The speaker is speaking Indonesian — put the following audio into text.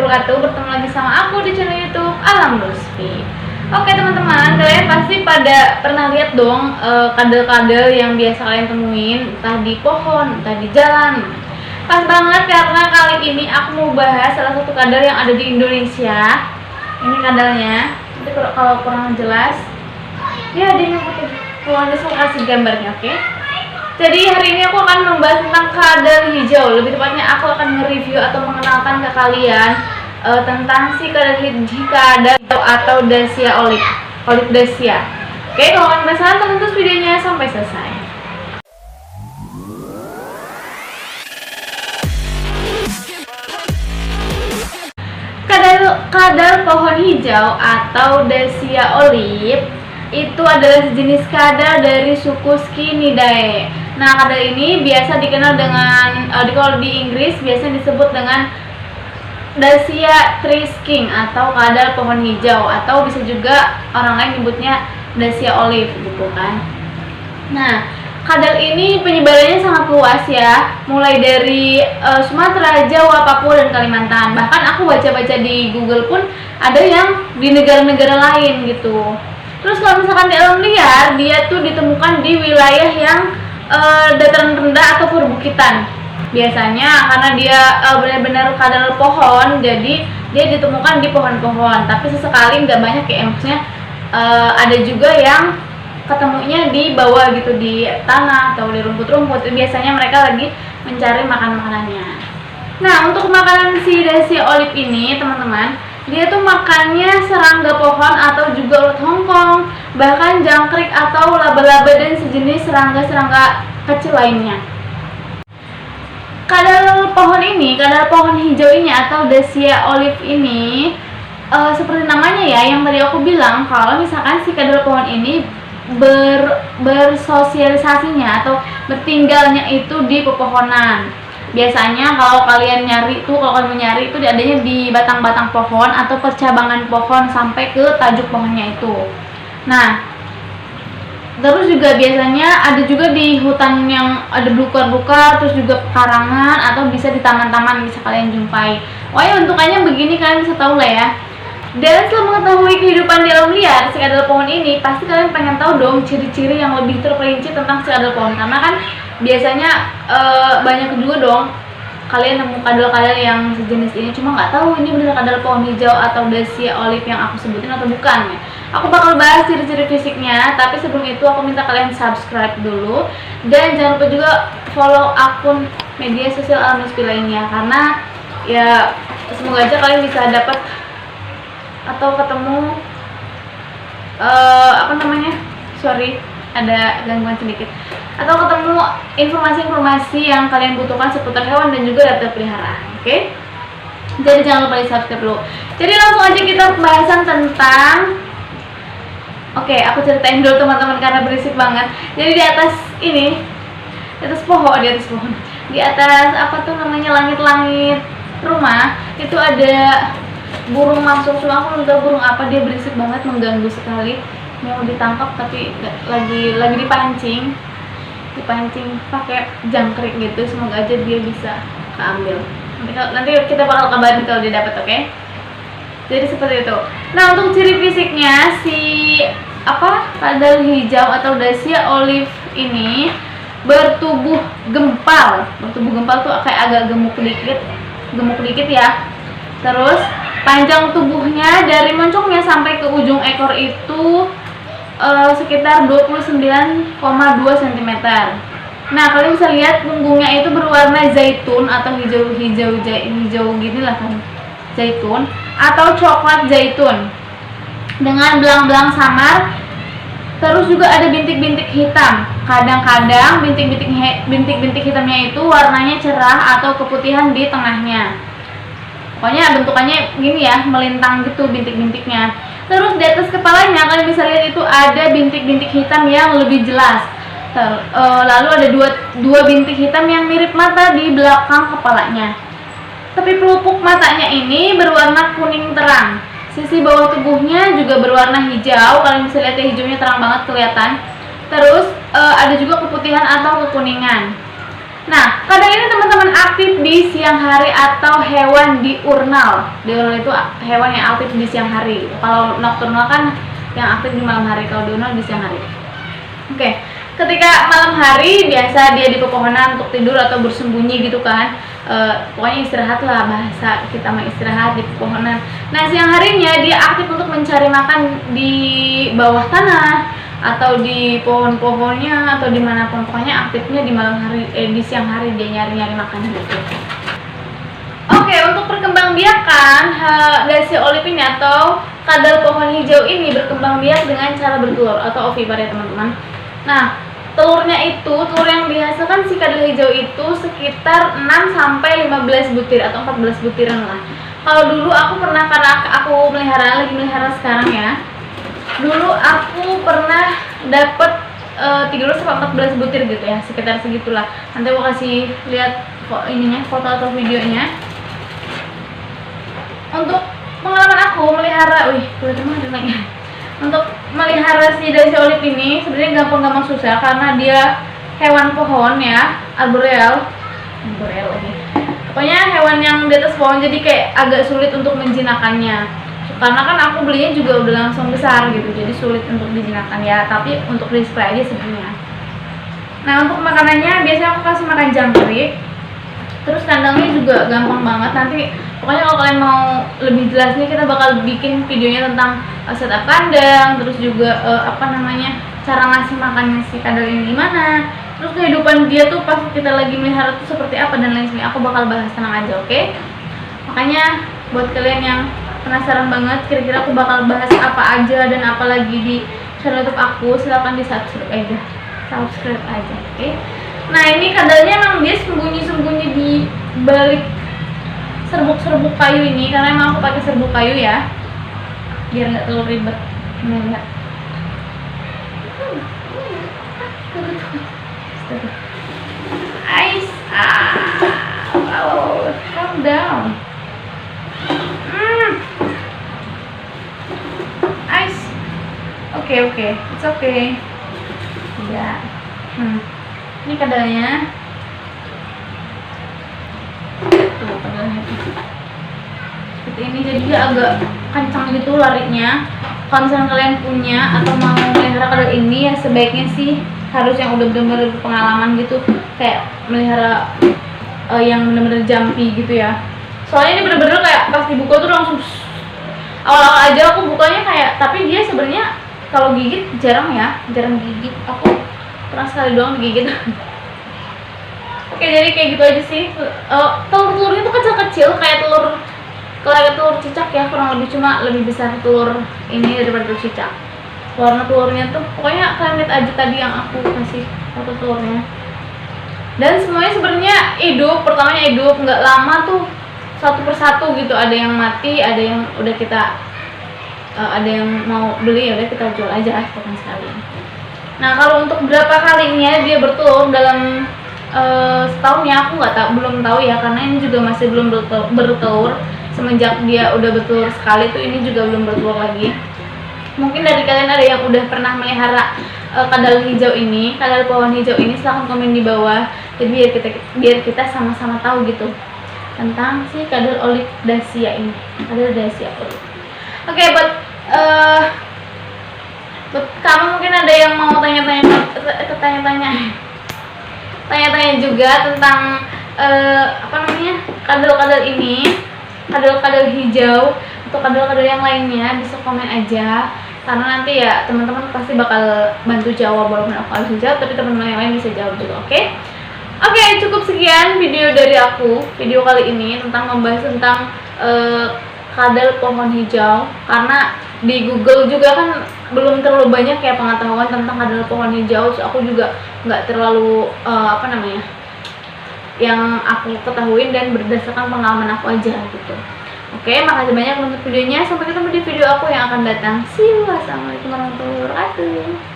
wabarakatuh. Bertemu lagi sama aku di channel YouTube Alam Lutfi. Oke teman-teman, kalian pasti pada pernah lihat dong kadal-kadal yang biasa kalian temuin, entah di pohon, entah di jalan. Pas banget karena kali ini aku mau bahas salah satu kadal yang ada di Indonesia. Ini kadalnya. Nanti kalau kurang jelas, ya dia putih. Kalau ada saya kasih gambarnya, oke? Jadi hari ini aku akan membahas tentang kadal hijau. Lebih tepatnya aku akan nge-review atau mengenalkan ke kalian tentang si kadal hijau atau Dacia olive Dacia. Oke, kalau kalian penasaran, tonton terus videonya sampai selesai. Kadal pohon hijau atau Dacia olive itu adalah sejenis kadal dari suku Skinidae. Nah, kadal ini biasa dikenal dengan kalau di Inggris biasa disebut dengan Dacia Tree King atau kadal pohon hijau, atau bisa juga orang lain nyebutnya Dacia olive gitu kan. Nah, kadal ini penyebarannya sangat luas ya, mulai dari Sumatera, Jawa, Papua, dan Kalimantan. Bahkan aku baca-baca di Google pun ada yang di negara-negara lain gitu. Terus kalau misalkan di alam liar, dia tuh ditemukan di wilayah yang dataran rendah atau perbukitan. Biasanya karena dia benar-benar kadal pohon, jadi dia ditemukan di pohon-pohon. Tapi sesekali nggak banyak ya, maksudnya ada juga yang ketemunya di bawah gitu, di tanah atau di rumput-rumput. Biasanya mereka lagi mencari makan-makanannya. Nah, untuk makanan si Dacia olive ini teman-teman, dia tuh makannya serangga pohon atau juga ulat Hongkong, bahkan jangkrik atau laba-laba dan sejenis serangga-serangga kecil lainnya. Kadal pohon hijau ini atau Dacia olive ini seperti namanya ya, yang tadi aku bilang kalau misalkan si kadal pohon ini bersosialisasinya atau bertinggalnya itu di pepohonan. Biasanya kalau kalian menyari itu adanya di batang-batang pohon atau percabangan pohon sampai ke tajuk pohonnya itu. Nah, terus juga biasanya ada juga di hutan yang ada belukar-belukar, terus juga pekarangan, atau bisa di taman-taman bisa kalian jumpai. Pokoknya bentukannya begini, kalian bisa tahu lah ya. Dan setelah mengetahui kehidupan di alam liar si kadal pohon ini, pasti kalian pengen tahu dong ciri-ciri yang lebih terperinci tentang si kadal pohon. Karena kan biasanya banyak juga dong kalian nemu kadal-kadal yang sejenis ini, cuma nggak tahu ini benar kadal pohon hijau atau Dacia olive yang aku sebutin atau bukan. Aku bakal bahas ciri-ciri fisiknya, tapi sebelum itu aku minta kalian subscribe dulu dan jangan lupa juga follow akun media sosial Alam Lutfi lainnya, karena ya semoga aja kalian bisa dapat atau ketemu ada gangguan sedikit, atau ketemu informasi-informasi yang kalian butuhkan seputar hewan dan juga data peliharaan. Oke? Jadi jangan lupa di subscribe dulu. Jadi langsung aja kita pembahasan tentang aku ceritain dulu teman-teman karena berisik banget. Jadi di atas pohon, di atas langit-langit rumah itu ada burung masuk. Cuma aku belum tahu burung apa, dia berisik banget, mengganggu sekali. Mau ditangkap tapi lagi dipancing pakai jangkrik gitu. Semoga aja dia bisa keambil. Nanti kita bakal kabarin kalau dia dapat, oke? Jadi seperti itu. Nah, untuk ciri fisiknya si kadal hijau atau Dacia olive ini bertubuh gempal. Bertubuh gempal tuh kayak agak gemuk dikit ya. Terus panjang tubuhnya dari moncongnya sampai ke ujung ekor itu sekitar 29,2 cm. Nah, kalian bisa lihat punggungnya itu berwarna zaitun atau hijau gini lah kan, zaitun atau coklat zaitun dengan belang-belang samar. Terus juga ada bintik-bintik hitam. Kadang-kadang bintik-bintik hitamnya itu warnanya cerah atau keputihan di tengahnya. Pokoknya bentukannya gini ya, melintang gitu bintik-bintiknya. Terus di atas kepalanya kalian bisa lihat itu ada bintik-bintik hitam yang lebih jelas. Lalu ada dua bintik hitam yang mirip mata di belakang kepalanya. Tapi pelupuk matanya ini berwarna kuning terang. Sisi bawah tubuhnya juga berwarna hijau. Kalian bisa lihat ya, hijaunya terang banget kelihatan. Terus ada juga keputihan atau kekuningan. Nah, kadal ini teman-teman aktif di siang hari atau hewan diurnal. Diurnal itu hewan yang aktif di siang hari. Kalau nocturnal kan yang aktif di malam hari, kalau diurnal di siang hari. Oke, ketika malam hari biasa dia di pepohonan untuk tidur atau bersembunyi gitu kan. Pokoknya istirahat lah, bahasa kita mah istirahat di pepohonan. Nah, siang harinya dia aktif untuk mencari makan di bawah tanah atau di pohon-pohonnya atau dimanapun, pokoknya aktifnya di malam hari, di siang hari dia nyari-nyari makan gitu. Oke, untuk perkembangbiakan Dacia olive ini atau kadal pohon hijau ini berkembang biak dengan cara bertelur atau ovipar ya teman-teman. Nah, telurnya itu, telur yang dihasilkan si kadal hijau itu sekitar 6-15 butir atau 14 butiran lah. Kalau dulu aku pernah, karena aku lagi melihara sekarang ya. Dulu aku pernah dapet 13-14 butir gitu ya, sekitar segitulah. Nanti aku kasih lihat foto atau videonya. Untuk pengalaman aku melihara, untuk melihara si Dacia olive ini sebenarnya gampang-gampang susah karena dia hewan pohon ya, arboreal lagi. Pokoknya hewan yang di atas pohon, jadi kayak agak sulit untuk menjinakkannya. Karena kan aku belinya juga udah langsung besar gitu, jadi sulit untuk dijinakkan ya, tapi untuk display aja sebenarnya. Nah, untuk makanannya biasanya aku kasih makan jangkrik. Terus kandangnya juga gampang banget. Nanti pokoknya kalau kalian mau lebih jelasnya, kita bakal bikin videonya tentang setup kandang, terus juga cara ngasih makannya si kadal ini gimana, terus kehidupan dia tuh pas kita lagi melihara tuh seperti apa dan lain sebagainya. Aku bakal bahas, tenang aja, oke? Makanya buat kalian yang penasaran banget kira-kira aku bakal bahas apa aja dan apa lagi di channel YouTube aku, silahkan di subscribe aja, oke? Nah, ini kadalnya emang dia sembunyi di balik serbuk-serbuk kayu ini, karena emang aku pakai serbuk kayu ya, biar nggak terlalu ribet. Lihat. Ice, calm down. Ice. Oke, it's okay. Ya. Ini kadalnya. Tuh kadalnya tuh. Seperti ini, jadi dia agak kencang gitu larinya. Kalau misalnya kalian punya atau mau melihara kadal ini ya sebaiknya sih harus yang udah bener-bener berpengalaman gitu, kayak melihara yang bener-bener jumpy gitu ya. Soalnya ini bener-bener kayak pas dibuka tuh langsung awal-awal aja aku bukanya kayak, tapi dia sebenarnya kalau gigit jarang gigit. Aku pernah sekali doang digigit. Oke, jadi kayak gitu aja sih. Telur-telurnya tuh kecil-kecil kayak telur cicak ya, kurang lebih, cuma lebih besar telur ini daripada telur cicak. Warna telurnya tuh pokoknya kalian lihat aja tadi yang aku kasih foto telurnya. Dan semuanya sebenarnya hidup, pertamanya hidup, nggak lama tuh satu persatu gitu. Ada yang mati, ada yang udah kita ada yang mau beli, ya udah kita jual aja bukan sekali. Nah, kalau untuk berapa kalinya dia bertelur dalam setahunnya aku belum tahu ya, karena ini juga masih belum bertelur. Semenjak dia udah bertelur sekali tuh ini juga belum bertelur lagi. Mungkin dari kalian ada yang udah pernah melihara kadal hijau ini, kadal pohon hijau ini, silahkan komen di bawah. Jadi biar kita sama-sama tahu gitu tentang si kadal olive Dacia ini, kadal Dacia olive. Oke, buat kamu mungkin ada yang mau tanya-tanya juga tentang kadal-kadal ini, kadal-kadal hijau atau kadal-kadal yang lainnya, bisa komen aja, karena nanti ya teman-teman pasti bakal bantu jawab. Walaupun aku harus jawab, tapi teman-teman yang lain bisa jawab juga, oke? Oke, cukup sekian video dari aku, video kali ini tentang membahas tentang kadal pohon hijau, karena di Google juga kan belum terlalu banyak ya pengetahuan tentang kadal pohon hijau. So, aku juga nggak terlalu yang aku ketahuin dan berdasarkan pengalaman aku aja gitu. Oke, makasih banyak untuk videonya. Sampai ketemu di video aku yang akan datang. See you. Wassalamualaikum warahmatullahi wabarakatuh.